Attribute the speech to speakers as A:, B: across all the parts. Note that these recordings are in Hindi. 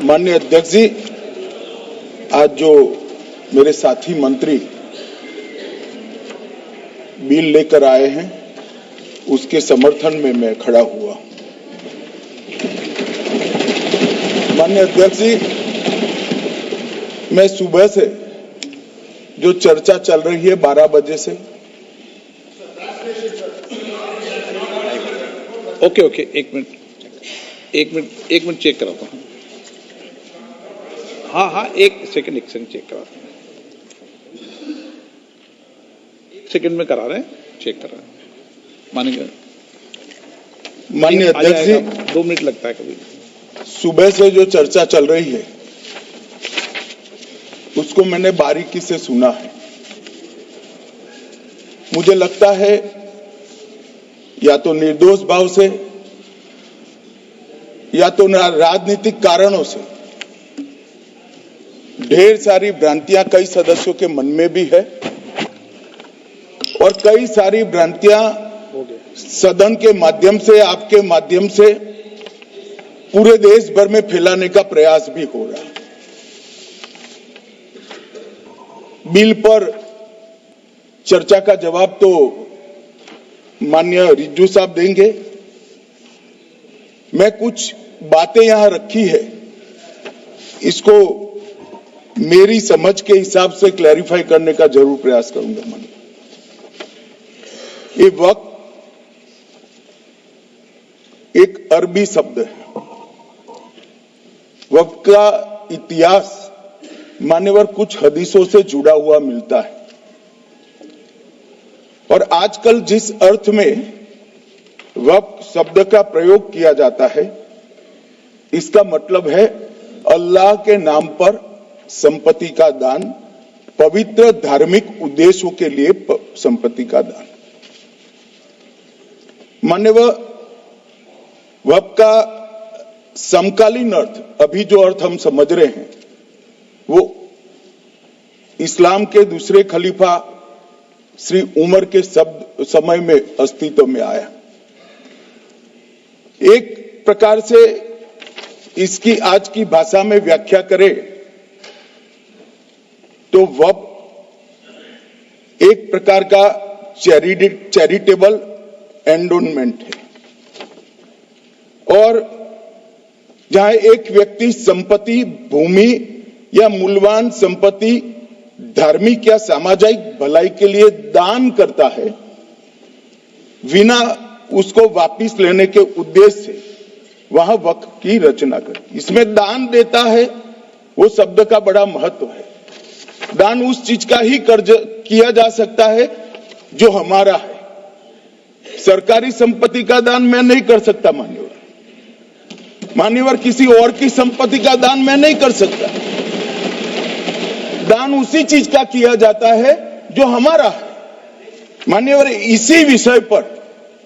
A: माननीय अध्यक्ष जी, आज जो मेरे साथी मंत्री बिल लेकर आए हैं उसके समर्थन में मैं खड़ा हुआ। माननीय अध्यक्ष जी, मैं सुबह से जो चर्चा चल रही है 12 बजे से।
B: ओके, एक मिनट चेक कराता हूँ। हाँ, एक सेकंड चेक कराता हूँ। एक सेकंड में करा रहे हैं, चेक कर रहे हैं।
A: माननीय अध्यक्ष जी,
B: 2 मिनट लगता है कभी।
A: सुबह से जो चर्चा चल रही है उसको मैंने बारीकी से सुना है। मुझे लगता है या तो निर्दोष भाव से या तो राजनीतिक कारणों से ढेर सारी भ्रांतियां कई सदस्यों के मन में भी है और कई सारी भ्रांतियां सदन के माध्यम से, आपके माध्यम से पूरे देश भर में फैलाने का प्रयास भी हो रहा है। बिल पर चर्चा का जवाब तो माननीय रिज्जू साहब देंगे। मैं कुछ बातें यहां रखी है, इसको मेरी समझ के हिसाब से क्लैरिफाई करने का जरूर प्रयास करूंगा। ये वक्त एक अरबी शब्द है। वक्त का इतिहास मान्यवर कुछ हदीसों से जुड़ा हुआ मिलता है और आजकल जिस अर्थ में वक्त शब्द का प्रयोग किया जाता है, इसका मतलब है अल्लाह के नाम पर संपत्ति का दान, पवित्र धार्मिक उद्देश्यों के लिए संपत्ति का दान। मान्यवर वक्त का समकालीन अर्थ, अभी जो अर्थ हम समझ रहे हैं, वो इस्लाम के दूसरे खलीफा श्री उमर के समय में अस्तित्व में आया। एक प्रकार से इसकी आज की भाषा में व्याख्या करें तो वक्फ एक प्रकार का चैरिटेबल एंडोनमेंट है और जहां एक व्यक्ति संपत्ति, भूमि या मूल्यवान संपत्ति धार्मिक या सामाजिक भलाई के लिए दान करता है बिना उसको वापस लेने के उद्देश्य से, वहां वक्फ की रचना करती। इसमें दान देता है, वो शब्द का बड़ा महत्व है। दान उस चीज का ही कर्ज किया जा सकता है जो हमारा है। सरकारी संपत्ति का दान मैं नहीं कर सकता मान्यवर, किसी और की संपत्ति का दान मैं नहीं कर सकता। दान उसी चीज का किया जाता है जो हमारा है। मान्यवर, इसी विषय पर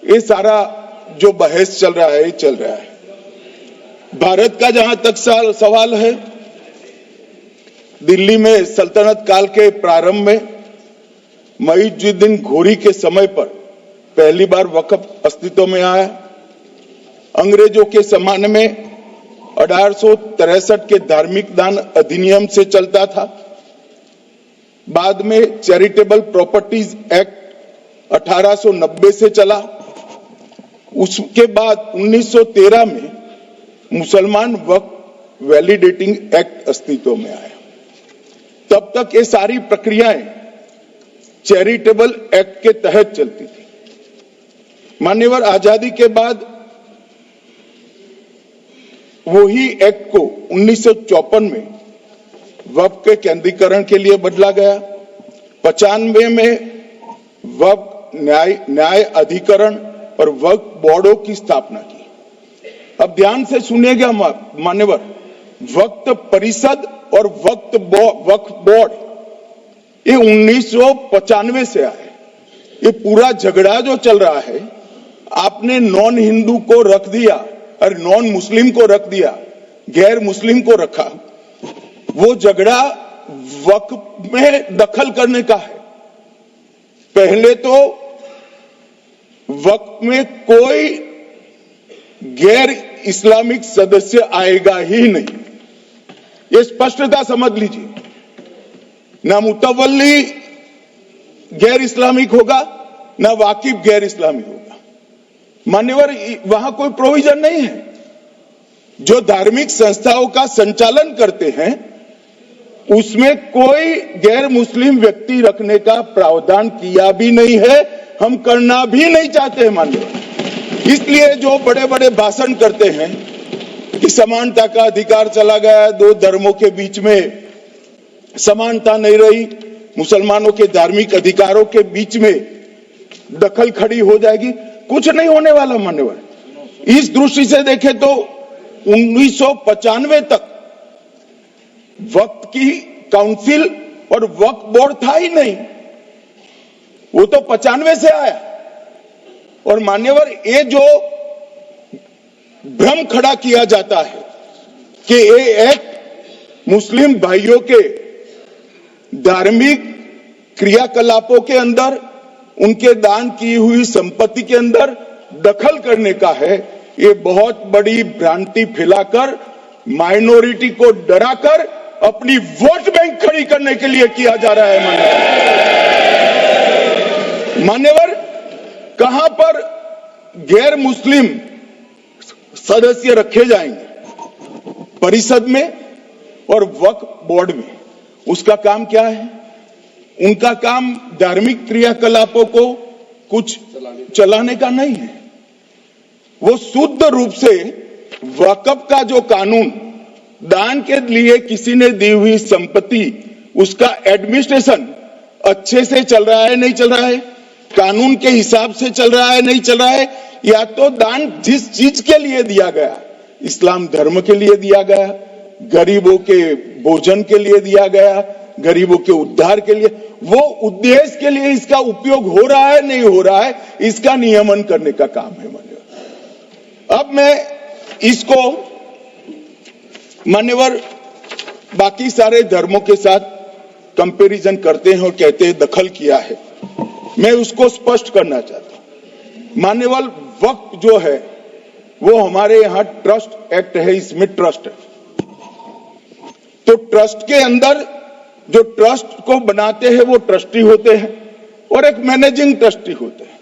A: ये सारा जो बहस चल रहा है। भारत का जहां तक सवाल है, दिल्ली में सल्तनत काल के प्रारंभ में मुइज़्ज़ुद्दीन घोरी के समय पर पहली बार वक्फ अस्तित्व में आया। अंग्रेजों के जमाने में 1863 के धार्मिक दान अधिनियम से चलता था। बाद में चैरिटेबल प्रॉपर्टीज एक्ट 1890 से चला। उसके बाद 1913 में मुसलमान वक्फ वैलिडेटिंग एक्ट अस्तित्व में आया। तब तक ये सारी प्रक्रियाएं चैरिटेबल एक्ट के तहत चलती थी। मान्यवर, आजादी के बाद वही एक्ट को 1954 में वक्फ के केंद्रीकरण के लिए बदला गया। 95 में वक्फ न्याय अधिकरण और वक्फ बोर्डों की स्थापना की। अब ध्यान से सुनिएगा मान्यवर, वक्फ परिषद और वक्फ बोर्ड ये 1995 से आए। ये पूरा झगड़ा जो चल रहा है, आपने नॉन हिंदू को रख दिया और नॉन मुस्लिम को रख दिया, गैर मुस्लिम को रखा। वो झगड़ा वक्फ में दखल करने का है। पहले तो वक्फ में कोई गैर इस्लामिक सदस्य आएगा ही नहीं। ये स्पष्टता समझ लीजिए, ना मुतवल्ली गैर इस्लामिक होगा, ना वाकिफ गैर इस्लामी होगा। मान्यवर, वहां कोई प्रोविजन नहीं है। जो धार्मिक संस्थाओं का संचालन करते हैं उसमें कोई गैर मुस्लिम व्यक्ति रखने का प्रावधान किया भी नहीं है, हम करना भी नहीं चाहते हैं मान्यवर। इसलिए जो बड़े बड़े भाषण करते हैं कि समानता का अधिकार चला गया, दो धर्मों के बीच में समानता नहीं रही, मुसलमानों के धार्मिक अधिकारों के बीच में दखल खड़ी हो जाएगी, कुछ नहीं होने वाला मान्यवर। इस दृष्टि से देखें तो 1995 तक वक्फ की काउंसिल और वक्फ बोर्ड था ही नहीं, वो तो 95 से आया। और मान्यवर, ये जो भ्रम खड़ा किया जाता है कि ये एक मुस्लिम भाइयों के धार्मिक क्रियाकलापों के अंदर, उनके दान की हुई संपत्ति के अंदर दखल करने का है, ये बहुत बड़ी भ्रांति फैलाकर माइनॉरिटी को डराकर अपनी वोट बैंक खड़ी करने के लिए किया जा रहा है मान्यवर। कहां पर गैर मुस्लिम सदस्य रखे जाएंगे? परिषद में और वक्फ बोर्ड में। उसका काम क्या है? उनका काम धार्मिक क्रियाकलापों को कुछ चलाने का नहीं है। वो शुद्ध रूप से वक्फ का जो कानून, दान के लिए किसी ने दी हुई संपत्ति, उसका एडमिनिस्ट्रेशन अच्छे से चल रहा है नहीं चल रहा है, कानून के हिसाब से चल रहा है नहीं चल रहा है, या तो दान जिस चीज के लिए दिया गया, इस्लाम धर्म के लिए दिया गया, गरीबों के भोजन के लिए दिया गया, गरीबों के उद्धार के लिए, वो उद्देश्य के लिए इसका उपयोग हो रहा है नहीं हो रहा है, इसका नियमन करने का काम है मान्यवर। अब मैं इसको मान्यवर बाकी सारे धर्मों के साथ कंपैरिजन करते हैं और कहते हैं दखल किया है, मैं उसको स्पष्ट करना चाहता हूं। मान्यवर, वक्फ जो है वो हमारे यहां ट्रस्ट एक्ट है, इसमें ट्रस्ट है। तो ट्रस्ट के अंदर जो ट्रस्ट को बनाते हैं वो ट्रस्टी होते हैं और एक मैनेजिंग ट्रस्टी होते हैं।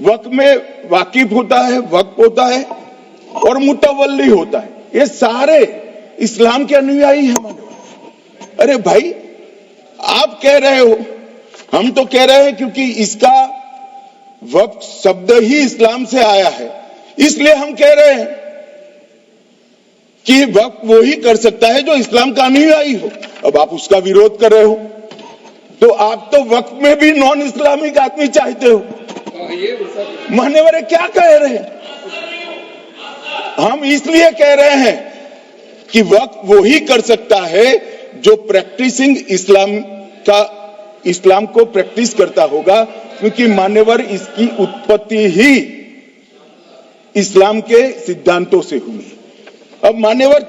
A: वक्फ में वाकिफ होता है, वक्फ होता है और मुतवल्ली होता है। ये सारे इस्लाम के अनुयायी हैं। अरे भाई, आप कह रहे हो, हम तो कह रहे हैं क्योंकि इसका वक्फ शब्द ही इस्लाम से आया है, इसलिए हम कह रहे हैं कि वक्फ वो ही कर सकता है जो इस्लाम का अनुयायी हो। अब आप उसका विरोध कर रहे हो तो आप तो वक्फ में भी नॉन इस्लामिक आदमी चाहते हो। मान्यवर, क्या कह रहे हैं? हम इसलिए कह रहे हैं कि वक्फ वो ही कर सकता है जो प्रैक्टिसिंग इस्लाम को प्रैक्टिस करता होगा, क्योंकि मान्यवर इसकी उत्पत्ति ही इस्लाम के सिद्धांतों से हुई। अब मान्यवर,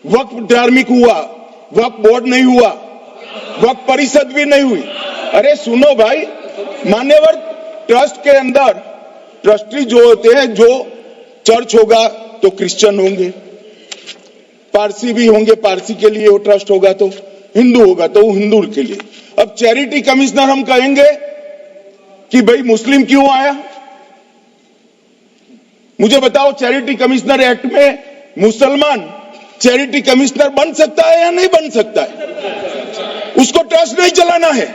A: वक्फ धार्मिक हुआ, वक्फ बोर्ड नहीं हुआ, वक्फ परिषद भी नहीं हुई। अरे सुनो भाई, मान्यवर, ट्रस्ट के अंदर ट्रस्टी जो होते हैं, जो चर्च होगा तो क्रिश्चियन होंगे, पारसी भी होंगे, पारसी के लिए वो ट्रस्ट होगा, तो हिंदू होगा तो वो हिंदू के लिए। अब चैरिटी कमिश्नर हम कहेंगे कि भाई मुस्लिम क्यों आया? मुझे बताओ, चैरिटी कमिश्नर एक्ट में मुसलमान चैरिटी कमिश्नर बन सकता है या नहीं बन सकता है? उसको ट्रस्ट नहीं चलाना है,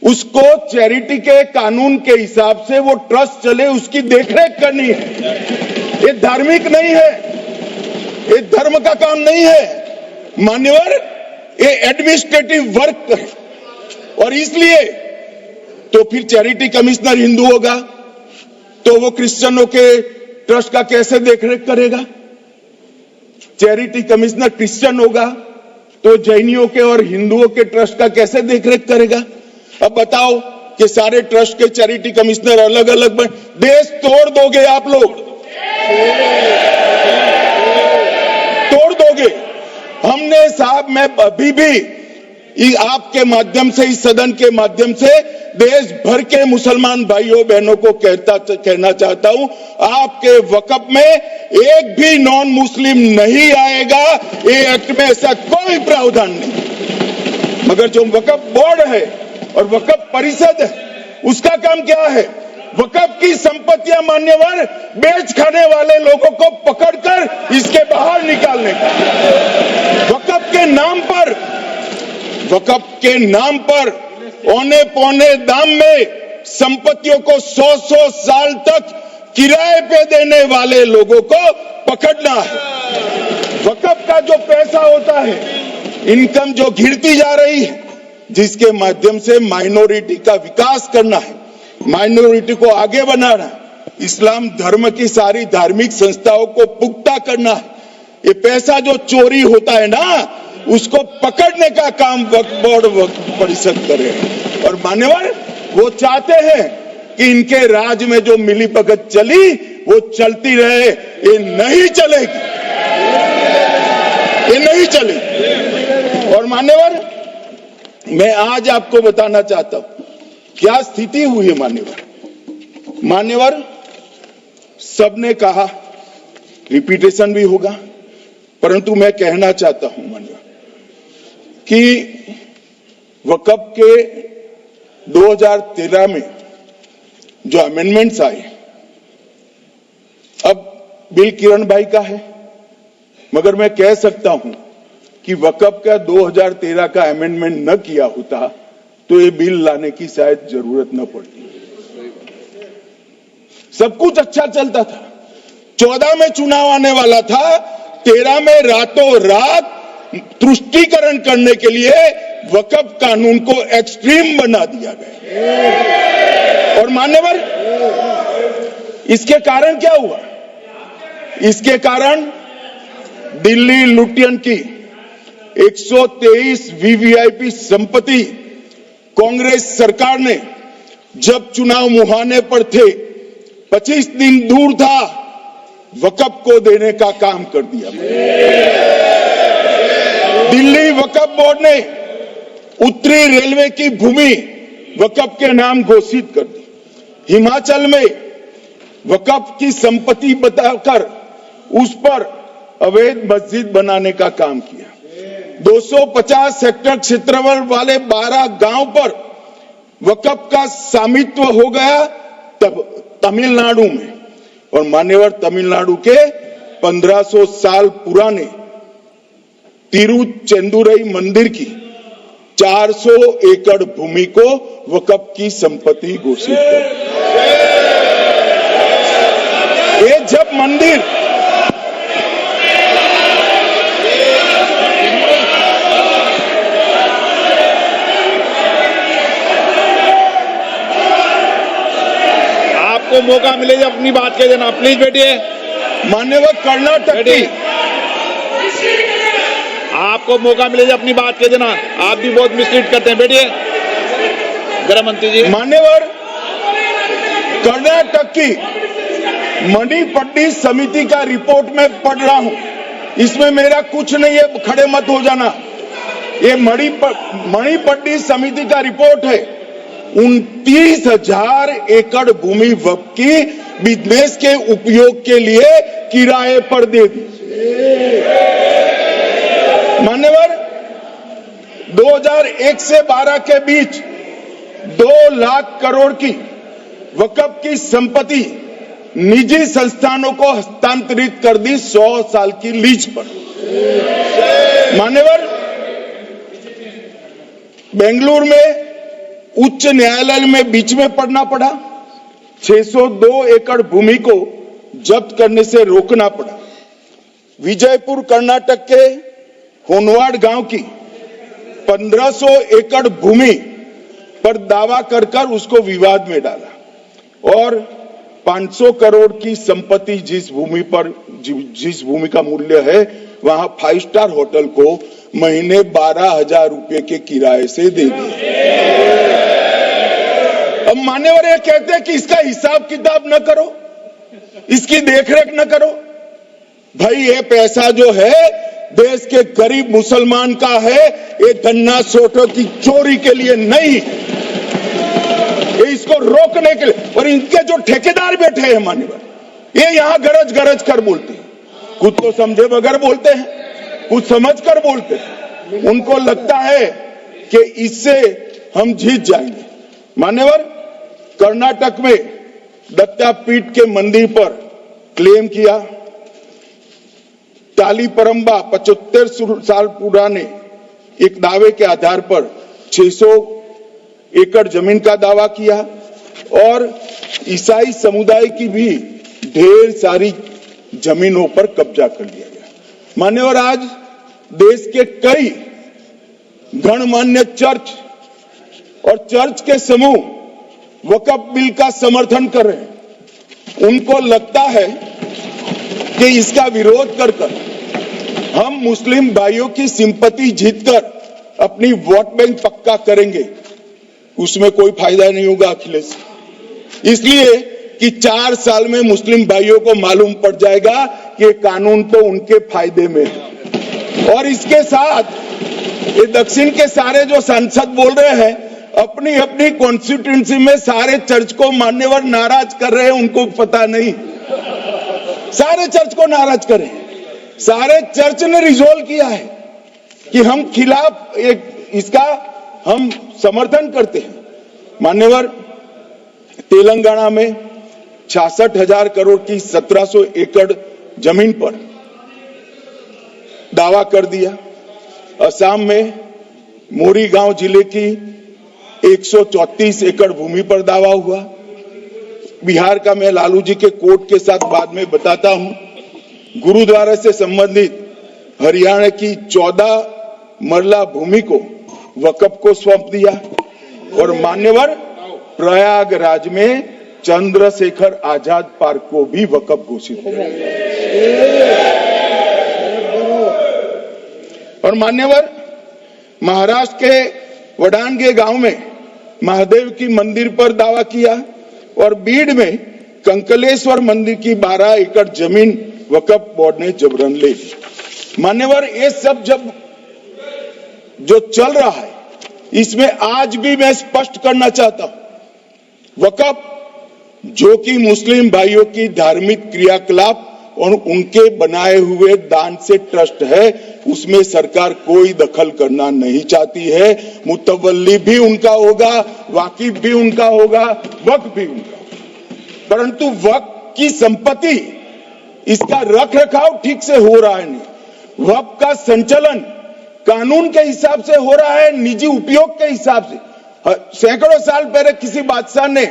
A: उसको चैरिटी के कानून के हिसाब से वो ट्रस्ट चले, उसकी देखरेख करनी है। ये धार्मिक नहीं है, ये धर्म का काम नहीं है मान्यवर, ये एडमिनिस्ट्रेटिव वर्क है। और इसलिए तो फिर चैरिटी कमिश्नर हिंदू होगा तो वो क्रिश्चियनों के ट्रस्ट का कैसे देखरेख करेगा? चैरिटी कमिश्नर क्रिश्चियन होगा तो जैनियों के और हिंदुओं के ट्रस्ट का कैसे देखरेख करेगा? अब बताओ कि सारे ट्रस्ट के चैरिटी कमिश्नर अलग अलग बन, देश तोड़ दोगे आप लोग, तोड़ दोगे। हमने साहब, मैं अभी भी आपके माध्यम से, इस सदन के माध्यम से देश भर के मुसलमान भाइयों बहनों को कहना चाहता हूं, आपके वक्फ में एक भी नॉन मुस्लिम नहीं आएगा। ये एक्ट में ऐसा कोई प्रावधान नहीं। मगर जो वक्फ बोर्ड है और वक्फ परिषद है, उसका काम क्या है? वक्फ की संपत्तियां मान्यवर बेच खाने वाले लोगों को पकड़कर इसके बाहर निकालने का। वक्फ के नाम पर औने पौने दाम में संपत्तियों को 100 साल तक किराए पे देने वाले लोगों को पकड़ना है। वक्फ का जो पैसा होता है, इनकम जो गिरती जा रही है, जिसके माध्यम से माइनॉरिटी का विकास करना है, माइनॉरिटी को आगे बढ़ाना है, इस्लाम धर्म की सारी धार्मिक संस्थाओं को पुख्ता करना है। ये पैसा जो चोरी होता है ना, उसको पकड़ने का काम वक्फ बोर्ड वक्फ परिषद करे। और मान्यवर वो चाहते हैं कि इनके राज में जो मिलीभगत चली वो चलती रहे। ये नहीं चलेगी, ये नहीं चलेगी। और मान्यवर मैं आज आपको बताना चाहता हूं क्या स्थिति हुई है। मान्यवर सबने कहा, रिपीटेशन भी होगा, परंतु मैं कहना चाहता हूं मान्यवर कि वक्फ के 2013 में जो अमेंडमेंट्स आए, अब बिल किरण भाई का है, मगर मैं कह सकता हूं कि वक्फ का 2013 का अमेंडमेंट न किया होता तो ये बिल लाने की शायद जरूरत न पड़ती। सब कुछ अच्छा चलता था। 14 में चुनाव आने वाला था, 13 में रातों रात तुष्टीकरण करने के लिए वक्फ कानून को एक्सट्रीम बना दिया गया। और मान्यवर इसके कारण क्या हुआ? इसके कारण दिल्ली लुटियन की 123 वीवीआईपी संपत्ति कांग्रेस सरकार ने जब चुनाव मुहाने पर थे, 25 दिन दूर था, वक्फ को देने का काम कर दिया। दिल्ली वक्फ बोर्ड ने उत्तरी रेलवे की भूमि वक्फ के नाम घोषित कर दी। हिमाचल में वक्फ की संपत्ति बताकर उस पर अवैध मस्जिद बनाने का काम किया। 250 हेक्टेयर क्षेत्रफल वाले 12 गांव पर वक्फ का स्वामित्व हो गया तब तमिलनाडु में। और मान्यवर तमिलनाडु के 1500 साल पुराने तिरुचेंदुरई मंदिर की 400 एकड़ भूमि को वक्फ की संपत्ति घोषित कर। ये जब मंदिर
B: आपको मौका मिले जब अपनी बात कह देना, प्लीज बैठिए।
A: मान्यवर कर्नाटक की,
B: आपको मौका मिले जब अपनी बात कह देना। आप भी बहुत मिसलीड करते हैं, बैठिए। गृह मंत्री जी।
A: मान्यवर कर्नाटक की मणिपट्टी समिति का रिपोर्ट में पढ़ रहा हूं, इसमें मेरा कुछ नहीं है, खड़े मत हो जाना। ये मणिपट्टी समिति का रिपोर्ट है। 29,000 एकड़ भूमि वक्फ की बिजनेस के उपयोग के लिए किराए पर दे दी। मान्यवर 2001 से 12 के बीच 2 लाख करोड़ की वक्फ की संपत्ति निजी संस्थानों को हस्तांतरित कर दी 100 साल की लीज पर। मान्यवर बेंगलुरु में उच्च न्यायालय में बीच में पढ़ना पड़ा, 602 एकड़ भूमि को जब्त करने से रोकना पड़ा। विजयपुर कर्नाटक के होनवाड़ गांव की 1500 एकड़ भूमि पर दावा कर उसको विवाद में डाला और 500 करोड़ की संपत्ति जिस भूमि का मूल्य है वहां 5 स्टार होटल को महीने 12,000 रुपए के किराए से दे दिया। अब मान्यवर ये कहते हैं कि इसका हिसाब किताब न करो, इसकी देखरेख न करो। भाई ये पैसा जो है देश के गरीब मुसलमान का है, ये गन्ना सोटो की चोरी के लिए नहीं, ये इसको रोकने के लिए। और इनके जो ठेकेदार बैठे हैं मान्यवर, ये यहां गरज गरज कर बोलते हैं, कुछ तो समझे बगैर बोलते हैं, कुछ समझ कर बोलते हैं। उनको लगता है कि इससे हम जीत जाएंगे। मान्यवर, कर्नाटक में दत्तापीठ के मंदिर पर क्लेम किया, तालीपरंबा 75 साल पुराने एक दावे के आधार पर 600 एकड़ जमीन का दावा किया और ईसाई समुदाय की भी ढेर सारी जमीनों पर कब्जा कर लिया गया। मान्यवर, आज देश के कई गणमान्य चर्च और चर्च के समूह वक्फ बिल का समर्थन कर रहे हैं। उनको लगता है कि इसका विरोध कर हम मुस्लिम भाइयों की सिंपैथी जीतकर अपनी वोट बैंक पक्का करेंगे, उसमें कोई फायदा नहीं होगा अखिलेश, इसलिए कि 4 साल में मुस्लिम भाइयों को मालूम पड़ जाएगा कि कानून तो उनके फायदे में है। और इसके साथ ये दक्षिण के सारे जो सांसद बोल रहे हैं, अपनी अपनी कॉन्स्टिट्यूएंसी में सारे चर्च को मान्यवर नाराज कर रहे हैं, उनको पता नहीं, सारे चर्च को नाराज करें। सारे चर्च ने रिजोल्व किया है कि हम खिलाफ इसका हम समर्थन करते हैं। मान्यवर, तेलंगाना में 66,000 करोड़ की 1700 एकड़ जमीन पर दावा कर दिया। असम में मोरीगांव जिले की 134 एकड़ भूमि पर दावा हुआ। बिहार का मैं लालू जी के कोर्ट के साथ बाद में बताता हूं। गुरुद्वारा से संबंधित हरियाणा की 14 मरला भूमि को वक्फ को सौंप दिया। और मान्यवर, प्रयागराज में चंद्रशेखर आजाद पार्क को भी वक्फ घोषित किया। और मान्यवर, महाराष्ट्र के वडानगे गांव में महादेव की मंदिर पर दावा किया और बीड में कंकलेश्वर मंदिर की 12 एकड़ जमीन वक्फ बोर्ड ने जबरन ले ली। मान्यवर, ये सब जब जो चल रहा है, इसमें आज भी मैं स्पष्ट करना चाहता हूं, वक्फ जो कि मुस्लिम भाइयों की धार्मिक क्रियाकलाप और उनके बनाए हुए दान से ट्रस्ट है, उसमें सरकार कोई दखल करना नहीं चाहती है। मुतवल्ली भी उनका होगा, वाकिफ भी उनका होगा, वक्फ भी उनका होगा। परंतु वक्फ की संपत्ति, इसका रख रखाव ठीक से हो रहा है नहीं। वक्फ का संचालन कानून के हिसाब से हो रहा है, निजी उपयोग के हिसाब से। सैकड़ों साल पहले किसी बादशाह ने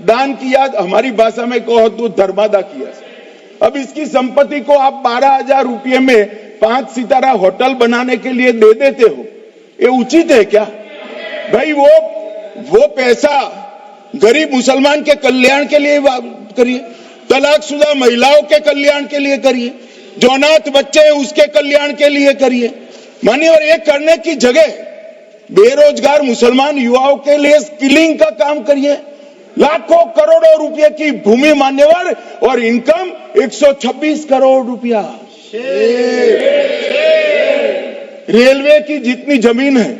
A: दान किया, हमारी भाषा में कहो तो धर्मादा किया। अब इसकी संपत्ति को आप 12,000 रुपये में 5 सितारा होटल बनाने के लिए दे देते हो, ये उचित है क्या भाई? वो पैसा गरीब मुसलमान के कल्याण के लिए करिए, तलाकशुदा महिलाओं के कल्याण के लिए करिए, जो अनाथ बच्चे हैं उसके कल्याण के लिए करिए। मानिए, और ये करने की जगह बेरोजगार मुसलमान युवाओं के लिए स्किलिंग का काम करिए। लाखों करोड़ों रुपए की भूमि मान्यवर और इनकम 126 करोड़ रुपया। रेलवे की जितनी जमीन है,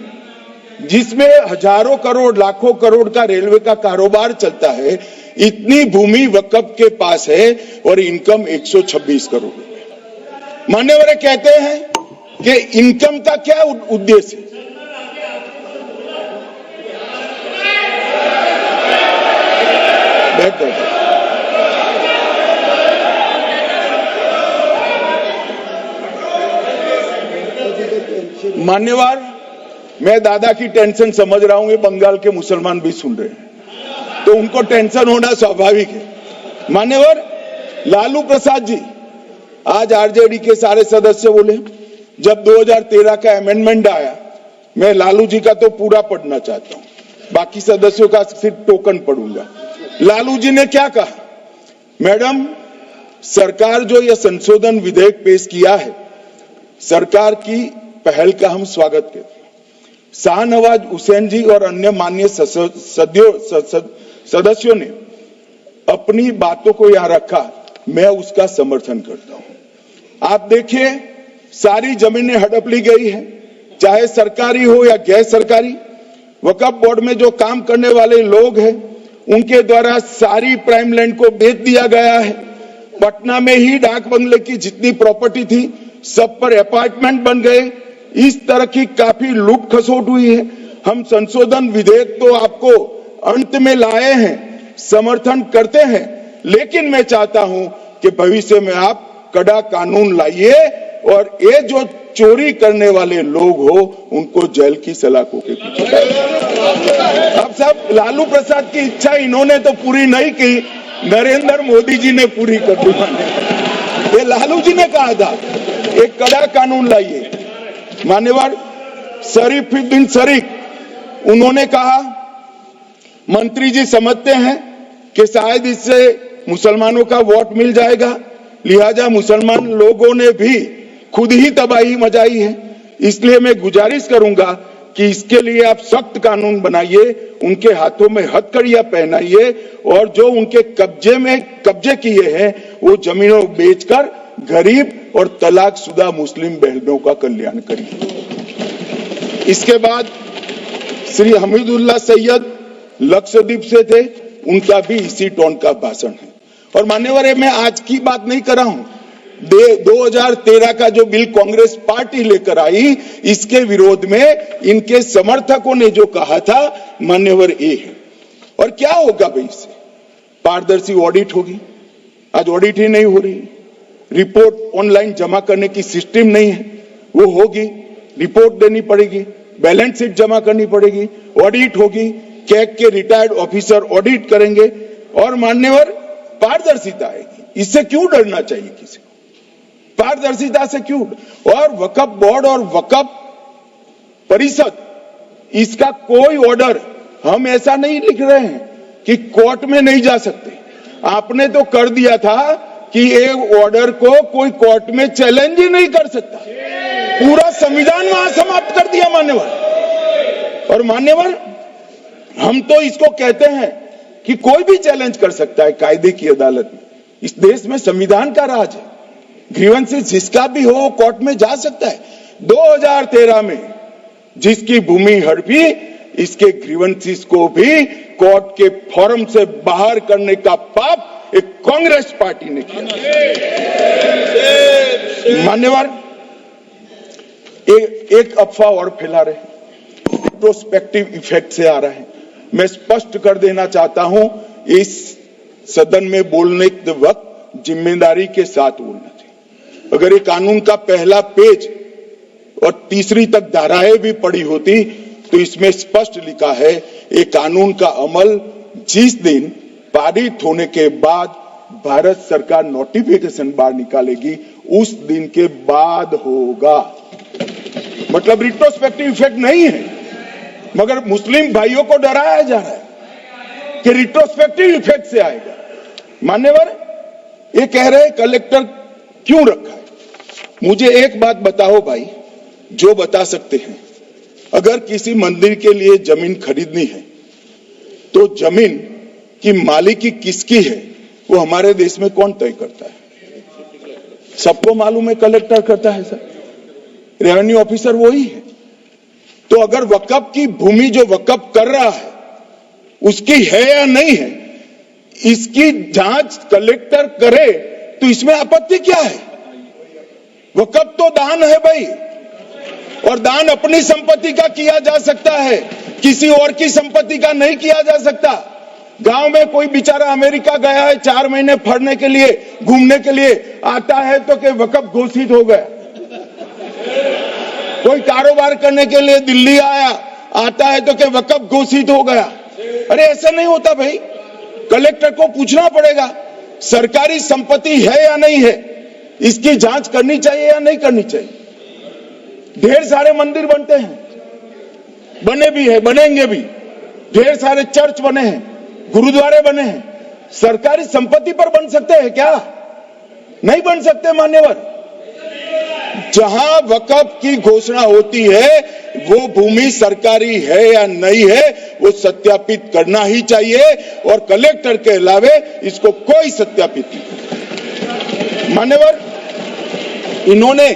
A: जिसमें हजारों करोड़ लाखों करोड़ का रेलवे का कारोबार चलता है, इतनी भूमि वक्फ के पास है और इनकम 126 करोड़ रुपए। मान्यवर कहते हैं कि इनकम का क्या उद्देश्य है? मान्यवर, मैं दादा की टेंशन समझ रहा हूं, ये बंगाल के मुसलमान भी सुन रहे हैं, तो उनको टेंशन होना स्वाभाविक है। मान्यवर, लालू प्रसाद जी, आज आरजेडी के सारे सदस्य बोले, जब 2013 का अमेंडमेंट आया, मैं लालू जी का तो पूरा पढ़ना चाहता हूं, बाकी सदस्यों का सिर्फ टोकन पढ़ूंगा। लालू जी ने क्या कहा? मैडम, सरकार जो यह संशोधन विधेयक पेश किया है, सरकार की पहल का हम स्वागत करते हैं। शाहनवाज हुसैन जी और अन्य माननीय सदस्यों ने अपनी बातों को यहां रखा, मैं उसका समर्थन करता हूं। आप देखिए, सारी जमीनें हड़प ली गई है, चाहे सरकारी हो या गैर सरकारी। वक्फ बोर्ड में जो काम करने वाले लोग हैं उनके द्वारा सारी प्राइम लैंड को बेच दिया गया है। पटना में ही डाक बंगले की जितनी प्रॉपर्टी थी सब पर अपार्टमेंट बन गए। इस तरह की काफी लूट खसोट हुई है। हम संशोधन विधेयक तो आपको अंत में लाए हैं, समर्थन करते हैं, लेकिन मैं चाहता हूं कि भविष्य में आप कड़ा कानून लाइए और ये जो चोरी करने वाले लोग हो उनको जेल की सलाखों के पीछे। अब साहब, लालू प्रसाद की इच्छा इन्होंने तो पूरी नहीं की, नरेंद्र मोदी जी ने पूरी कर दी। ये लालू जी ने कहा था एक कड़ा कानून लाइए। मान्यवर शरीफुद्दीन शरीफ उन्होंने कहा मंत्री जी समझते हैं कि शायद इससे मुसलमानों का वोट मिल जाएगा, लिहाजा मुसलमान लोगों ने भी खुद ही तबाही मचाई है, इसलिए मैं गुजारिश करूंगा कि इसके लिए आप सख्त कानून बनाइए, उनके हाथों में हथकड़ियां पहनाइए और जो उनके कब्जे किए हैं वो जमीनों बेचकर गरीब और तलाकशुदा मुस्लिम बहनों का कल्याण करिए। इसके बाद श्री हमीदुल्लाह सैयद लक्षद्वीप से थे, उनका भी इसी टोन का भाषण है। और मान्यवर, मैं आज की बात नहीं कर रहा हूं, 2013 का जो बिल कांग्रेस पार्टी लेकर आई, इसके विरोध में इनके समर्थकों ने जो कहा था, मान्यवर ये है। और क्या होगा भाई इससे? पारदर्शी ऑडिट होगी, आज ऑडिट ही नहीं हो रही। रिपोर्ट ऑनलाइन जमा करने की सिस्टम नहीं है, वो होगी, रिपोर्ट देनी पड़ेगी, बैलेंस शीट जमा करनी पड़ेगी, ऑडिट होगी, कैग के रिटायर्ड ऑफिसर ऑडिट करेंगे और मान्यवर पारदर्शिता आएगी। इससे क्यों डरना चाहिए किसी को? पारदर्शिता से क्यों? और वक्फ बोर्ड और वक्फ परिषद, इसका कोई ऑर्डर हम ऐसा नहीं लिख रहे हैं कि कोर्ट में नहीं जा सकते। आपने तो कर दिया था कि एक ऑर्डर को कोई कोर्ट में चैलेंज ही नहीं कर सकता, पूरा संविधान वहां समाप्त कर दिया मान्यवर। और मान्यवर, हम तो इसको कहते हैं कि कोई भी चैलेंज कर सकता है कायदे की अदालत में। इस देश में संविधान का राज है, ग्रीवेंसेस जिसका भी हो कोर्ट में जा सकता है। 2013 में जिसकी भूमि हड़पी, इसके ग्रीवेंसेस को भी कोर्ट के फोरम से बाहर करने का पाप एक कांग्रेस पार्टी ने किया। मान्यवर, एक अफवाह और फैला रहे, रिट्रोस्पेक्टिव इफेक्ट से आ रहा है। मैं स्पष्ट कर देना चाहता हूं, इस सदन में बोलने के वक्त जिम्मेदारी के साथ बोलना चाहिए। अगर ये कानून का पहला पेज और तीसरी तक धाराएं भी पढ़ी होती तो इसमें स्पष्ट लिखा है ये कानून का अमल जिस दिन पारित होने के बाद भारत सरकार नोटिफिकेशन बाहर निकालेगी उस दिन के बाद होगा। मतलब रिट्रोस्पेक्टिव इफेक्ट नहीं है, मगर मुस्लिम भाइयों को डराया जा रहा है कि रिट्रोस्पेक्टिव इफेक्ट से आएगा। मान्यवर, ये कह रहे कलेक्टर क्यों रखा है? मुझे एक बात बताओ भाई, जो बता सकते हैं। अगर किसी मंदिर के लिए जमीन खरीदनी है तो जमीन की मालिकी किसकी है वो हमारे देश में कौन तय करता है? सबको मालूम है, कलेक्टर करता है सर, रेवेन्यू ऑफिसर वही है। तो अगर वक्फ की भूमि जो वक्फ कर रहा है उसकी है या नहीं है, इसकी जांच कलेक्टर करे तो इसमें आपत्ति क्या है? वक्फ तो दान है भाई, और दान अपनी संपत्ति का किया जा सकता है, किसी और की संपत्ति का नहीं किया जा सकता। गांव में कोई बेचारा अमेरिका गया है 4 महीने पढ़ने के लिए, घूमने के लिए, आता है तो कि वक्फ घोषित हो गया। कोई कारोबार करने के लिए दिल्ली आया, आता है तो कि वक्फ घोषित हो गया। अरे ऐसा नहीं होता भाई, कलेक्टर को पूछना पड़ेगा सरकारी संपत्ति है या नहीं है, इसकी जांच करनी चाहिए या नहीं करनी चाहिए। ढेर सारे मंदिर बनते हैं, बने भी है, बनेंगे भी, ढेर सारे चर्च बने हैं, गुरुद्वारे बने हैं, सरकारी संपत्ति पर बन सकते हैं क्या? नहीं बन सकते मान्यवर। जहां वक्फ की घोषणा होती है वो भूमि सरकारी है या नहीं है वो सत्यापित करना ही चाहिए, और कलेक्टर के अलावे इसको कोई सत्यापित नहीं। मान्यवर, इन्होंने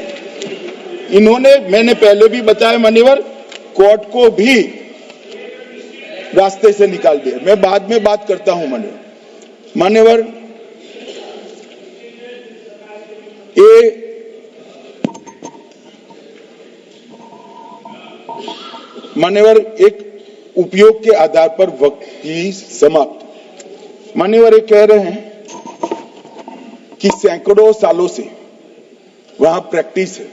A: इन्होंने, मैंने पहले भी बताया मान्यवर, कोर्ट को भी रास्ते से निकाल दिया। मैं बाद में बात करता हूं मान्यवर, ये मान्यवर एक उपयोग के आधार पर वक्त की समाप्त। मान्यवर ये कह रहे हैं कि सैकड़ों सालों से वहां प्रैक्टिस है।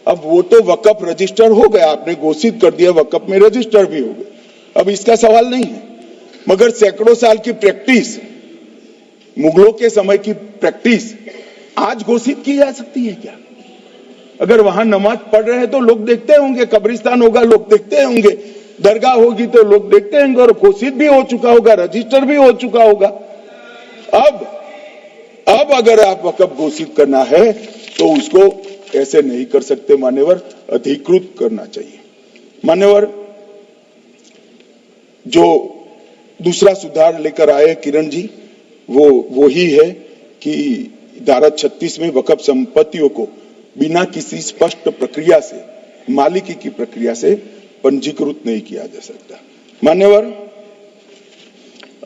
A: अब वो तो वक्फ रजिस्टर हो गया, आपने घोषित कर दिया, वक्फ में रजिस्टर भी हो गया, अब इसका सवाल नहीं है। मगर सैकड़ों साल की प्रैक्टिस, मुगलों के समय की प्रैक्टिस आज घोषित की जा सकती है क्या? अगर वहां नमाज पढ़ रहे हैं तो लोग देखते होंगे, कब्रिस्तान होगा लोग देखते होंगे, दरगाह होगी तो लोग देखते होंगे, और घोषित भी हो चुका होगा, रजिस्टर भी हो चुका होगा। अब अगर आप वक्फ घोषित करना है तो उसको ऐसे नहीं कर सकते मान्यवर, अधिकृत करना चाहिए। मान्यवर, जो दूसरा सुधार लेकर आए किरण जी, वो ही है कि धारा 36 में वक्फ संपत्तियों को बिना किसी स्पष्ट प्रक्रिया से, मालिकी की प्रक्रिया से पंजीकृत नहीं किया जा सकता। मान्यवर,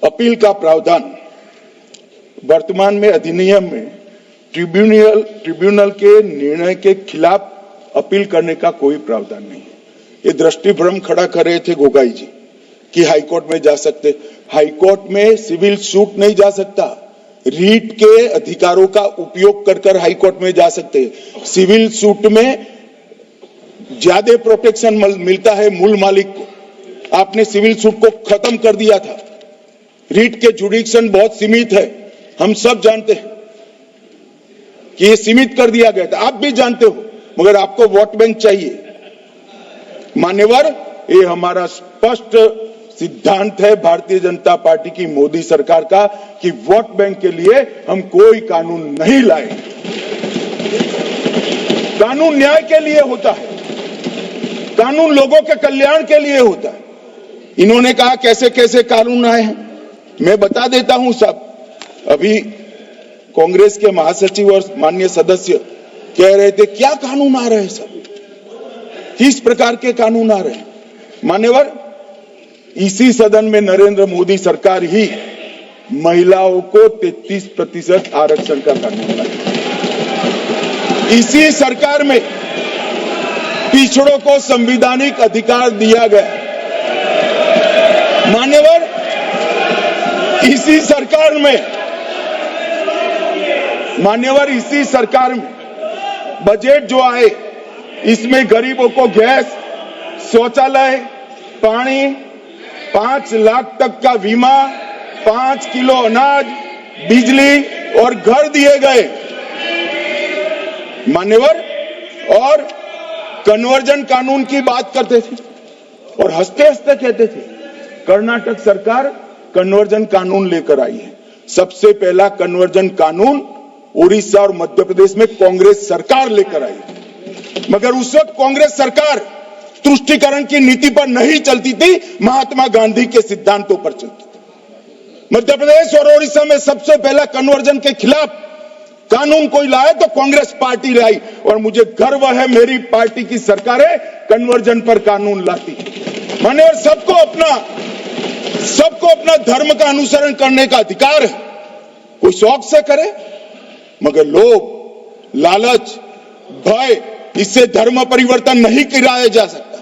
A: अपील का प्रावधान वर्तमान में अधिनियम में ट्रिब्यूनल के निर्णय के खिलाफ अपील करने का कोई प्रावधान नहीं है। ये दृष्टिभ्रम खड़ा कर रहे थे गोगाई जी कि हाईकोर्ट में जा सकते, हाईकोर्ट में सिविल सूट नहीं जा सकता, रीट के अधिकारों का उपयोग कर हाईकोर्ट में जा सकते। सिविल सूट में ज्यादा प्रोटेक्शन मिलता है मूल मालिक को, आपने सिविल सूट को खत्म कर दिया था। रीट के जुडिक्शन बहुत सीमित है, हम सब जानते हैं कि ये सीमित कर दिया गया था, आप भी जानते हो, मगर आपको वोट बैंक चाहिए। मान्यवर, ये हमारा स्पष्ट सिद्धांत है भारतीय जनता पार्टी की, मोदी सरकार का, कि वोट बैंक के लिए हम कोई कानून नहीं लाए। कानून न्याय के लिए होता है, कानून लोगों के कल्याण के लिए होता है। इन्होंने कहा कैसे कैसे कानून आए हैं, मैं बता देता हूं सब। अभी कांग्रेस के महासचिव और माननीय सदस्य कह रहे थे क्या कानून आ रहे हैं, सब किस प्रकार के कानून आ रहे हैं। मान्यवर, इसी सदन में नरेंद्र मोदी सरकार ही महिलाओं को 33% आरक्षण का कानून लाई। इसी सरकार में पिछड़ों को संवैधानिक अधिकार दिया गया। मान्यवर, इसी सरकार में बजट जो आए, इसमें गरीबों को गैस, शौचालय, पानी, 5 लाख तक का बीमा, 5 किलो अनाज, बिजली और घर दिए गए। मान्यवर, और कन्वर्जन कानून की बात करते थे और हंसते हंसते कहते थे कर्नाटक सरकार कन्वर्जन कानून लेकर आई है। सबसे पहला कन्वर्जन कानून उड़ीसा और मध्य प्रदेश में कांग्रेस सरकार लेकर आई, मगर उस वक्त कांग्रेस सरकार तुष्टीकरण की नीति पर नहीं चलती थी, महात्मा गांधी के सिद्धांतों पर चलती थी। मध्य प्रदेश और उड़ीसा में सबसे पहला कन्वर्जन के खिलाफ कानून कोई लाए तो कांग्रेस पार्टी लाई, और मुझे गर्व है मेरी पार्टी की सरकारें कन्वर्जन पर कानून लाती। माने और सबको अपना धर्म का अनुसरण करने का अधिकार है, कोई शौक से करे, मगर लोभ, लालच, भय, इससे धर्म परिवर्तन नहीं कराया जा सकता।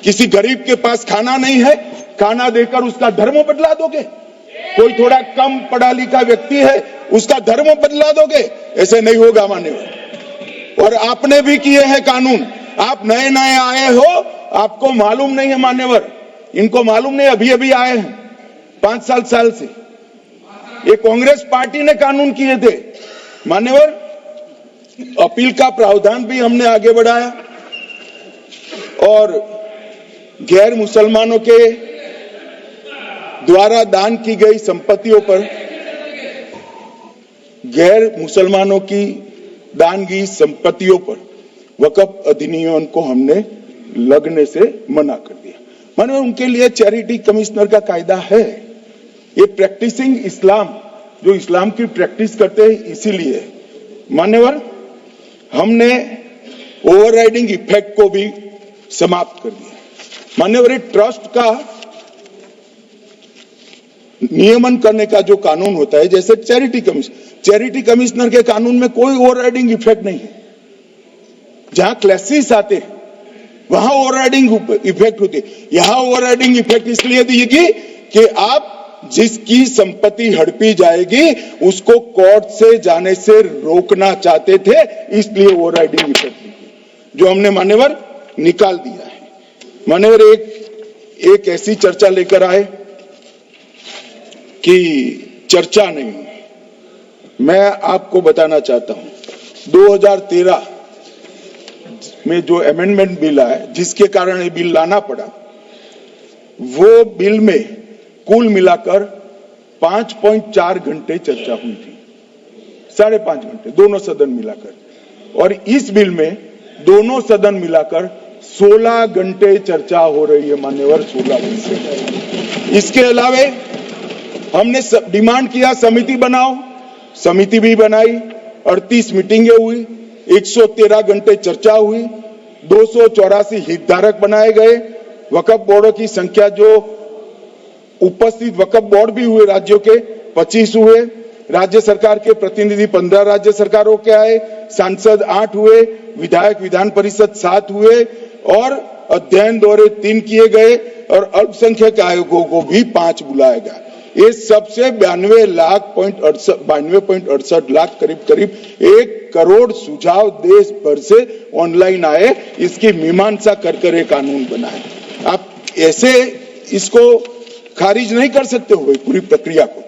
A: किसी गरीब के पास खाना नहीं है, खाना देकर उसका धर्म बदला दोगे? कोई थोड़ा कम पढ़ा लिखा व्यक्ति है, उसका धर्म बदला दोगे? ऐसे नहीं होगा मान्यवर। और आपने भी किए हैं कानून, आप नए नए आए हो, आपको मालूम नहीं है मान्यवर, इनको मालूम नहीं, अभी अभी आए हैं 5 साल से। ये कांग्रेस पार्टी ने कानून किए थे मान्यवर। अपील का प्रावधान भी हमने आगे बढ़ाया, और गैर मुसलमानों के द्वारा दान की गई संपत्तियों पर, गैर मुसलमानों की दान की संपत्तियों पर वक्फ अधिनियम को हमने लगने से मना कर दिया। मानो उनके लिए चैरिटी कमिश्नर का कायदा है। ये प्रैक्टिसिंग इस्लाम, जो इस्लाम की प्रैक्टिस करते हैं, इसीलिए मान्यवर हमने ओवरराइडिंग इफेक्ट को भी समाप्त कर दिया। मान्यवर, ट्रस्ट का नियमन करने का जो कानून होता है, जैसे चैरिटी कमिश्नर के कानून में कोई ओवरराइडिंग इफेक्ट नहीं है। जहां क्लासेस आते हैं वहां ओवरराइडिंग इफेक्ट होती है। यहां ओवरराइडिंग इफेक्ट इसलिए देगी कि आप जिसकी संपत्ति हड़पी जाएगी उसको कोर्ट से जाने से रोकना चाहते थे, इसलिए ओवरराइडिंग इफेक्ट जो हमने मान्यवर निकाल दिया है। मान्यवर, एक ऐसी चर्चा लेकर आए कि चर्चा नहीं, मैं आपको बताना चाहता हूं 2013 में जो अमेंडमेंट बिल आया, जिसके कारण ये बिल लाना पड़ा, वो बिल में कुल मिलाकर 5.4 घंटे चर्चा हुई थी, 5.5 घंटे दोनों सदन मिलाकर। और इस बिल में दोनों सदन मिलाकर 16 घंटे चर्चा हो रही है मान्यवर, 16 घंटे। इसके अलावे हमने डिमांड किया समिति बनाओ, समिति भी बनाई, 38 मीटिंगें हुई, 113 घंटे चर्चा हुई, 284 हितधारक बनाए गए, वक्फ बोर्डों की संख्या जो उपस्थित वक्फ बोर्ड भी हुए राज्यों के 25 हुए, राज्य सरकार के प्रतिनिधि 15 राज्य सरकारों के आए, सांसद 8 हुए, विधायक विधान परिषद 7 हुए और अध्ययन दौरे 3 किए गए और अल्पसंख्यक आयोगों को भी 5 बुलाया गया। ये सबसे 92.68 लाख करीब 1 करोड़ सुझाव देश भर से ऑनलाइन आए, इसकी मीमांसा कर ये कानून बना है। आप ऐसे इसको खारिज नहीं कर सकते हो पूरी प्रक्रिया को।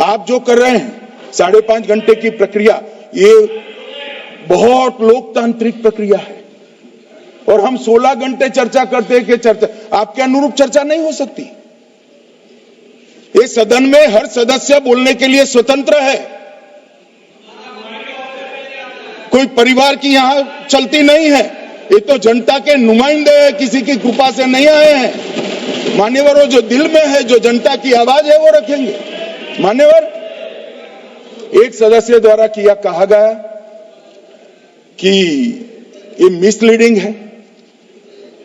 A: आप जो कर रहे हैं 5.5 घंटे की प्रक्रिया, ये बहुत लोकतांत्रिक प्रक्रिया है और हम 16 घंटे चर्चा करते हैं कि चर्चा आपके अनुरूप चर्चा नहीं हो सकती। ये सदन में हर सदस्य बोलने के लिए स्वतंत्र है, कोई परिवार की यहां चलती नहीं है। ये तो जनता के नुमाइंदे हैं, किसी की कृपा से नहीं आए हैं। मान्यवर, वो जो दिल में है, जो जनता की आवाज है, वो रखेंगे। मान्यवर, एक सदस्य द्वारा कहा गया कि ये मिसलीडिंग है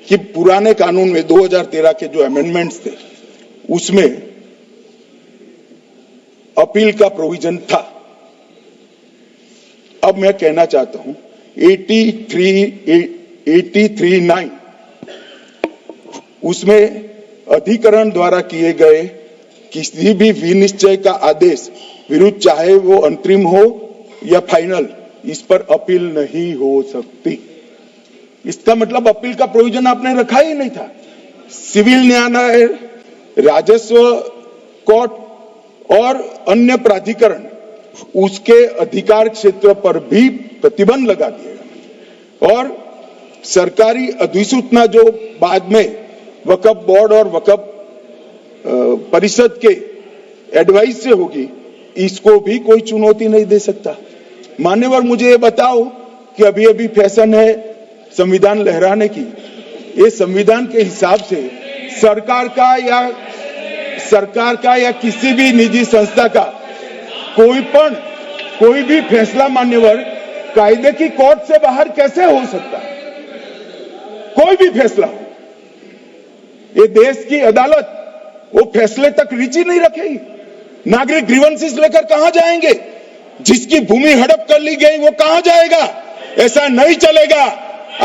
A: कि पुराने कानून में 2013 के जो अमेंडमेंट्स थे उसमें अपील का प्रोविजन था। अब मैं कहना चाहता हूं 83(9) उसमें अधिकरण द्वारा किए गए किसी भी विनिश्चय का आदेश विरुद्ध, चाहे वो अंतरिम हो या फाइनल, इस पर अपील नहीं हो सकती। इसका मतलब अपील का प्रोविजन आपने रखा ही नहीं था। सिविल न्यायालय, राजस्व कोर्ट और अन्य प्राधिकरण उसके अधिकार क्षेत्र पर भी प्रतिबंध लगा दिया और सरकारी अधिसूचना जो बाद में वक्फ बोर्ड और वक्फ परिषद के एडवाइस से होगी, इसको भी कोई चुनौती नहीं दे सकता। मान्यवर, मुझे ये बताओ कि अभी अभी फैशन है संविधान लहराने की। ये संविधान के हिसाब से सरकार का या किसी भी निजी संस्था का कोई भी फैसला मान्यवर कायदे की कोर्ट से बाहर कैसे हो सकता है? कोई भी फैसला हो, ये देश की अदालत वो फैसले तक रुचि नहीं रखेगी। नागरिक ग्रीवेंसेस लेकर कहां जाएंगे? जिसकी भूमि हड़प कर ली गई वो कहां जाएगा? ऐसा नहीं चलेगा।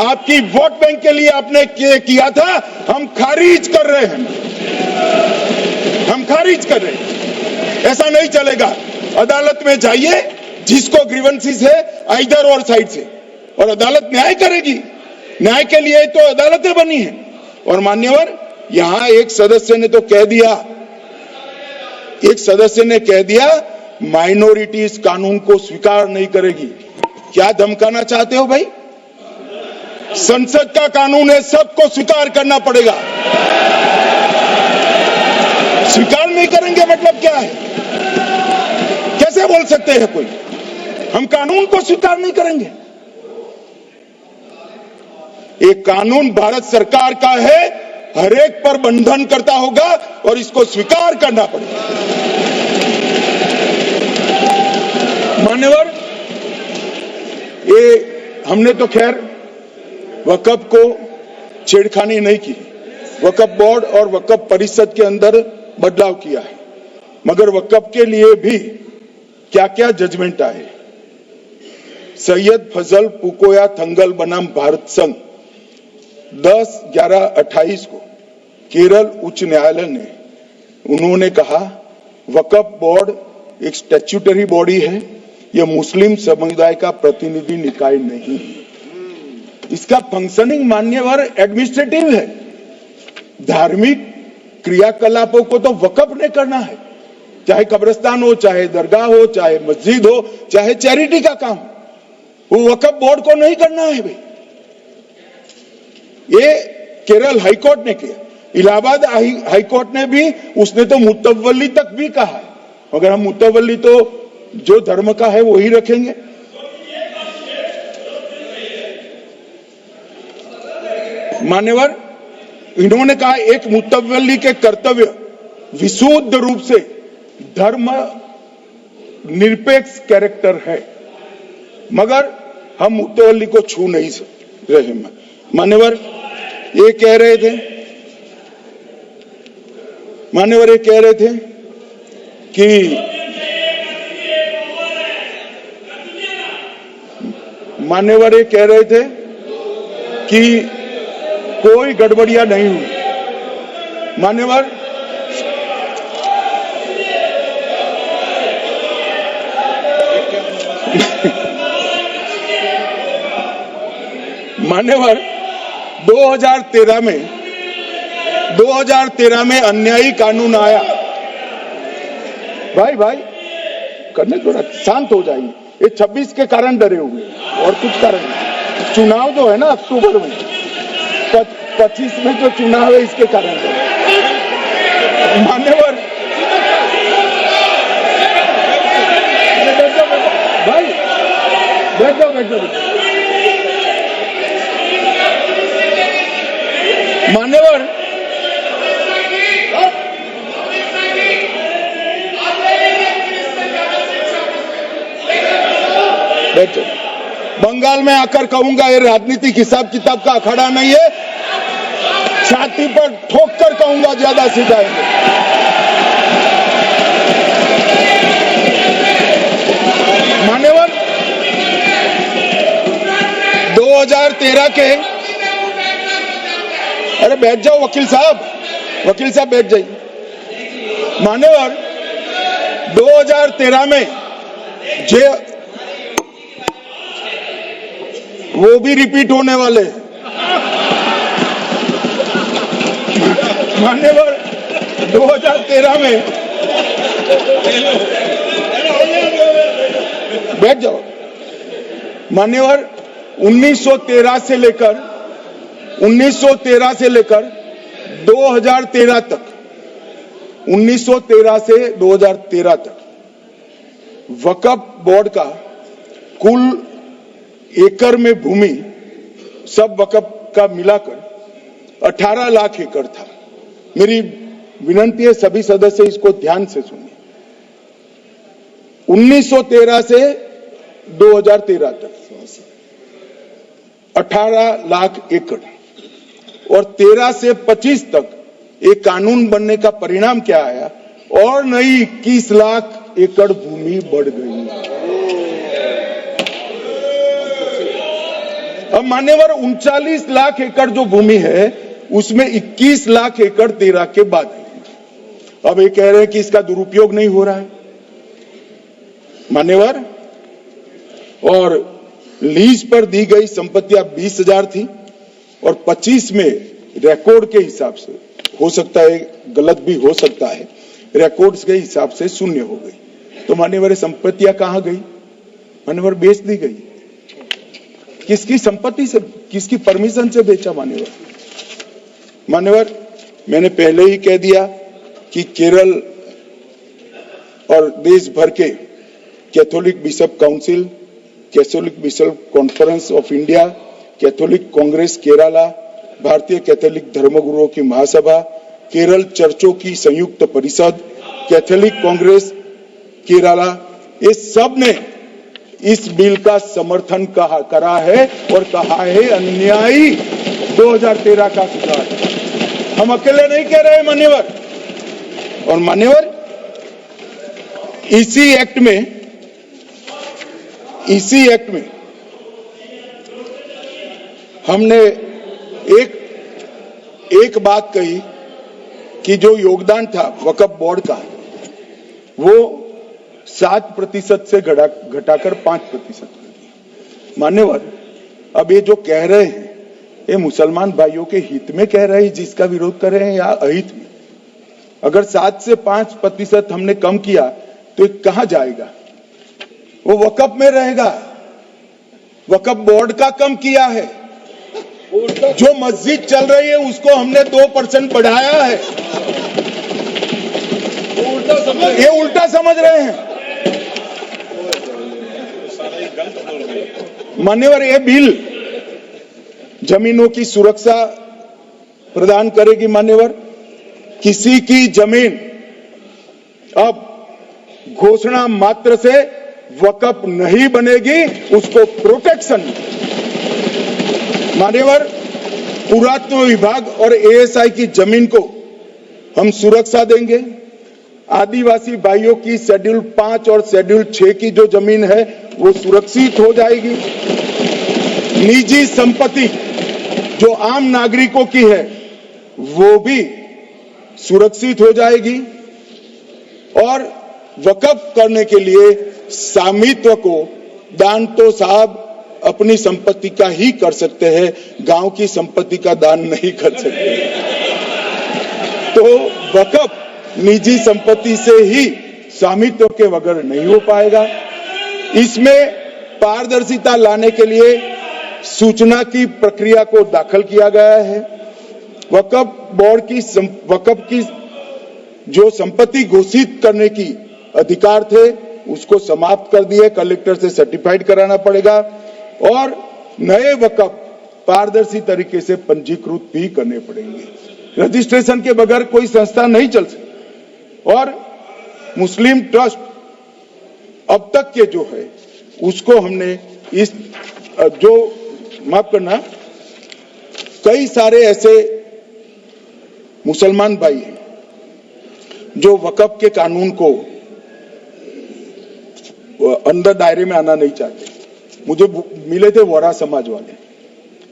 A: आपकी वोट बैंक के लिए आपने किया था, हम खारिज कर रहे हैं, हम खारिज कर रहे हैं। ऐसा नहीं चलेगा। अदालत में जाइए, जिसको ग्रीवेंसेस है इधर और साइड से, और अदालत न्याय करेगी। न्याय के लिए तो अदालतें बनी है। और मान्यवर, यहां एक सदस्य ने कह दिया माइनॉरिटी इस कानून को स्वीकार नहीं करेगी। क्या धमकाना चाहते हो भाई? संसद का कानून है, सबको स्वीकार करना पड़ेगा। स्वीकार नहीं करेंगे मतलब क्या है? कैसे बोल सकते हैं कोई हम कानून को स्वीकार नहीं करेंगे? एक कानून भारत सरकार का है, हर एक पर बंधन करता होगा और इसको स्वीकार करना पड़ेगा। मान्यवर, ये हमने तो खैर वक्फ को छेड़खानी नहीं की। वक्फ बोर्ड और वक्फ परिषद के अंदर बदलाव किया है, मगर वक्फ के लिए भी क्या क्या जजमेंट आए। सैयद फजल पुकोया थंगल बनाम भारत संघ 10/11/28 को केरल उच्च न्यायालय ने उन्होंने कहा वक्फ बोर्ड एक स्टैट्यूटरी बॉडी है, यह मुस्लिम समुदाय का प्रतिनिधि निकाय नहीं है। इसका फंक्शनिंग मान्यवर एडमिनिस्ट्रेटिव है। धार्मिक क्रियाकलापों को तो वक्फ ने करना है, चाहे कब्रिस्तान हो, चाहे दरगाह हो, चाहे मस्जिद हो, चाहे चैरिटी का काम, वो वक्फ बोर्ड को नहीं करना है भाई। ये केरल हाईकोर्ट ने किया। इलाहाबाद हाईकोर्ट ने भी, उसने तो मुतवल्ली तक भी कहा है, मगर हम मुतवल्ली तो जो धर्म का है वही रखेंगे। मान्यवर, इन्होंने कहा एक मुतवल्ली के कर्तव्य विशुद्ध रूप से धर्म निरपेक्ष कैरेक्टर है, मगर हम मुतवल्ली को छू नहीं रहे। मान्यवर ये कह रहे थे कि मान्यवर ये कह रहे थे कि कोई गड़बड़ियां नहीं हुई। मान्यवर मान्यवर 2013 में अन्यायी कानून आया। भाई करने थोड़ा शांत हो जाइए। ये 26 के कारण डरे हुए और कुछ कारण नहीं। चुनाव जो है ना अक्टूबर में, 25 में जो चुनाव है इसके कारण मान्यवर भाई बैठ जाओ मान्यवर बैठ जाओ। बंगाल में आकर कहूंगा ये राजनीतिक हिसाब किताब का अखाड़ा नहीं है, छाती पर ठोक कर कहूंगा ज्यादा सिखाएंगे। मान्यवर 2013 के, अरे बैठ जाओ वकील साहब बैठ जाइए। मान्यवर 2013 में वो भी रिपीट होने वाले हैं। मान्यवर 2013 में बैठ जाओ। मान्यवर 1913 से लेकर 2013 तक 1913 से 2013 तक वक्फ बोर्ड का कुल एकड़ में भूमि सब वक्फ का मिलाकर 18 लाख एकड़ था। मेरी विनंती है सभी सदस्य इसको ध्यान से सुनिए। 1913 से 2013 तक 18 लाख एकड़ और 13 से 25 तक एक कानून बनने का परिणाम क्या आया और नई 21 लाख एकड़ भूमि बढ़ गई। अब मान्यवर 39 लाख एकड़ जो भूमि है उसमें 21 लाख एकड़ 13 के बाद है। अब ये कह रहे हैं कि इसका दुरुपयोग नहीं हो रहा है मान्यवर। और लीज पर दी गई संपत्तियां 20,000 थी और 25 में रिकॉर्ड के हिसाब से, हो सकता है गलत भी हो सकता है, रिकॉर्ड्स के हिसाब से शून्य हो गई। तो मान्यवर संपत्तियां कहां गई? मान्यवर बेच दी गई। किसकी संपत्ति से, किसकी परमिशन से बेचा? मान्यवर मैंने पहले ही कह दिया कि केरल और देश भर के Catholic bishop council, Catholic bishop conference of India, Catholic Congress Kerala, भारतीय कैथोलिक धर्मगुरुओं की महासभा, केरल चर्चों की संयुक्त परिषद, कैथोलिक कांग्रेस केरला, ये सब ने इस बिल का समर्थन करा है और कहा है अन्यायी 2013 का सुधार। हम अकेले नहीं कह रहे मान्यवर। और मान्यवर, इसी एक्ट में हमने एक बात कही कि जो योगदान था वक्फ बोर्ड का वो 7% से घटाकर 5% कर दिया। मान्यवर, अब ये जो कह रहे हैं ये मुसलमान भाइयों के हित में कह रहे हैं जिसका विरोध कर रहे हैं या अहित में? अगर 7 से 5% हमने कम किया तो कहां जाएगा? वो वक्फ में रहेगा। वक्फ बोर्ड का कम किया है। जो मस्जिद चल रही है उसको हमने 2% बढ़ाया है। ये उल्टा समझ रहे हैं मान्यवर। ये बिल जमीनों की सुरक्षा प्रदान करेगी मान्यवर। किसी की जमीन अब घोषणा मात्र से वक्फ नहीं बनेगी, उसको प्रोटेक्शन मान्यवर। पुरातत्व विभाग और एएसआई की जमीन को हम सुरक्षा देंगे। आदिवासी भाइयों की शेड्यूल 5 और शेड्यूल 6 की जो जमीन है वो सुरक्षित हो जाएगी। निजी संपत्ति जो आम नागरिकों की है वो भी सुरक्षित हो जाएगी। और वक्फ करने के लिए स्वामित्व को दान तो साहब अपनी संपत्ति का ही कर सकते हैं, गांव की संपत्ति का दान नहीं कर सकते। तो वक्फ निजी संपत्ति से ही स्वामित्व के बगैर नहीं हो पाएगा। इसमें पारदर्शिता लाने के लिए सूचना की प्रक्रिया को दाखिल किया गया है। वक्फ बोर्ड की वक्फ की जो संपत्ति घोषित करने की अधिकार थे उसको समाप्त कर दिए। कलेक्टर से सर्टिफाइड कराना पड़ेगा और नए वक्फ पारदर्शी तरीके से पंजीकृत भी करने पड़ेंगे। रजिस्ट्रेशन के बगैर कोई संस्था नहीं चल सकती। और मुस्लिम ट्रस्ट अब तक के जो है उसको हमने इस जो माफ करना, कई सारे ऐसे मुसलमान भाई हैं जो वक्फ के कानून को अंदर दायरे में आना नहीं चाहते। मुझे मिले थे वोरा समाज वाले,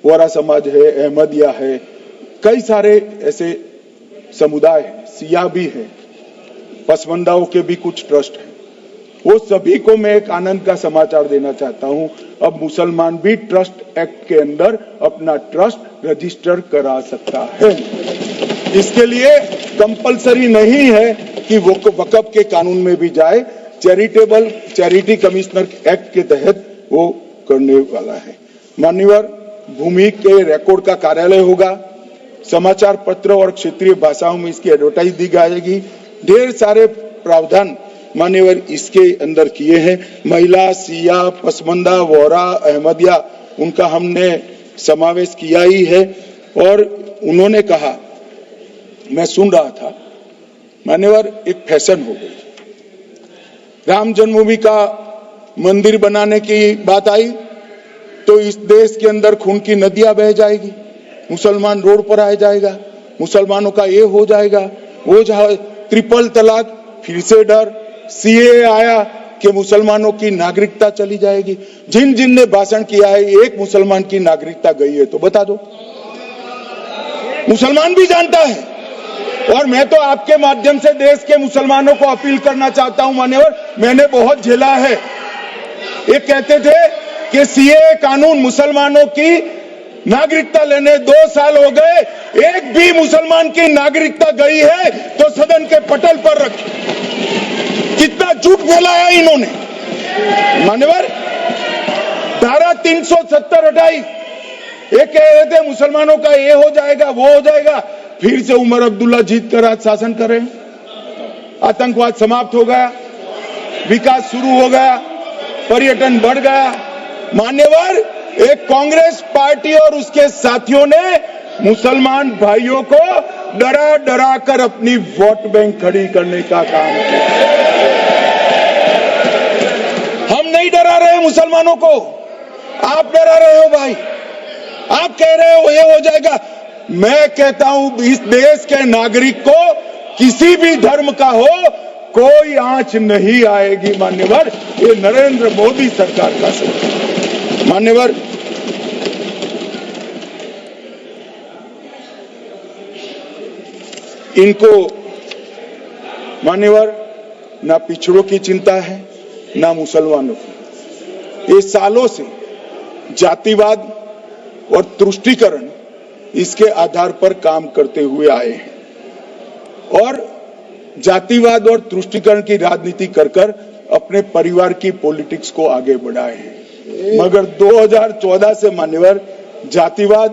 A: वोरा समाज है, अहमदिया है, कई सारे ऐसे समुदाय हैं, सिया भी है, पसमंदाओं के भी कुछ ट्रस्ट हैं। वो सभी को मैं एक आनंद का समाचार देना चाहता हूं, अब मुसलमान भी ट्रस्ट एक्ट के अंदर अपना ट्रस्ट रजिस्टर करा सकता है। इसके लिए कंपलसरी नहीं है कि वो वक्फ के कानून में भी जाए, चैरिटी कमिश्नर एक्ट के तहत वो करने वाला है। मान्यवर, भूमि के रिकॉर्ड का कार्यालय होगा, समाचार पत्र और क्षेत्रीय भाषाओं में इसकी एडवर्टाइज दी जाएगी। ढेर सारे प्रावधान मान्यवर इसके अंदर किए हैं। महिला, सिया, पसमंदा, वोरा, अहमदिया उनका हमने समावेश किया ही है। और उन्होंने कहा, मैं सुन रहा था मान्यवर, एक फैशन हो गई। राम जन्मभूमि का मंदिर बनाने की बात आई तो इस देश के अंदर खून की नदियां बह जाएगी, मुसलमान रोड पर आ जाएगा, मुसलमानों का ये हो जाएगा, वो ट्रिपल तलाक, फिर से डर, सीए आया कि मुसलमानों की नागरिकता चली जाएगी। जिन जिन ने भाषण किया है, एक मुसलमान की नागरिकता गई है तो बता दो। मुसलमान भी जानता है। और मैं तो आपके माध्यम से देश के मुसलमानों को अपील करना चाहता हूं मान्यवर, मैंने बहुत झेला है। ये कहते थे कि सीए कानून मुसलमानों की नागरिकता लेने 2 साल हो गए, एक भी मुसलमान की नागरिकता गई है तो सदन के पटल पर रखी। कितना झूठ फैलाया इन्होंने मान्यवर। धारा 370 हटाई, ये कह रहे थे मुसलमानों का ये हो जाएगा, वो हो जाएगा। फिर से उमर अब्दुल्ला जीत कर आज शासन कर रहे हैं। आतंकवाद समाप्त हो गया, विकास शुरू हो गया, पर्यटन बढ़ गया। मान्यवर, एक कांग्रेस पार्टी और उसके साथियों ने मुसलमान भाइयों को डरा डरा कर अपनी वोट बैंक खड़ी करने का काम किया। हम नहीं डरा रहे मुसलमान मुसलमानों को आप डरा रहे हो भाई, आप कह रहे हो ये हो जाएगा। मैं कहता हूं इस देश के नागरिक को किसी भी धर्म का हो कोई आंच नहीं आएगी मान्यवर, ये नरेंद्र मोदी सरकार का सरकार। मान्यवर, इनको मान्यवर ना पिछड़ों की चिंता है ना मुसलमानों की। ये सालों से जातिवाद और तुष्टीकरण इसके आधार पर काम करते हुए आए हैं और जातिवाद और तुष्टीकरण की राजनीति कर अपने परिवार की पॉलिटिक्स को आगे बढ़ाए हैं। मगर 2014 से मान्यवर जातिवाद,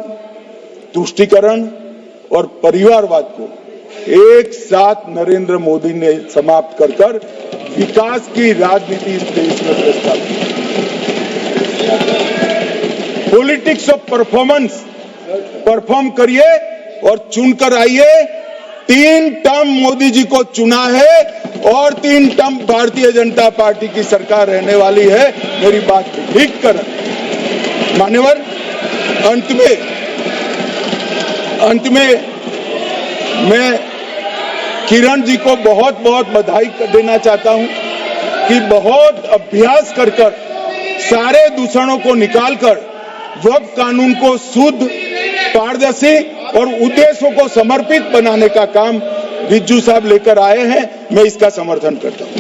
A: तुष्टीकरण और परिवारवाद को एक साथ नरेंद्र मोदी ने समाप्त कर विकास की राजनीति इस देश में प्रस्तावित। पॉलिटिक्स ऑफ परफॉर्मेंस, परफॉर्म करिए और चुनकर आइए। 3 टर्म मोदी जी को चुना है और 3 टर्म भारतीय जनता पार्टी की सरकार रहने वाली है। मेरी बात ठीक कर मान्यवर, अंत में मैं किरण जी को बहुत बहुत बधाई देना चाहता हूं कि बहुत अभ्यास कर सारे दूषणों को निकालकर वक्फ कानून को शुद्ध, पारदर्शी और उद्देश्यों को समर्पित बनाने का काम रिज्जू साहब लेकर आए हैं। मैं इसका समर्थन करता हूं।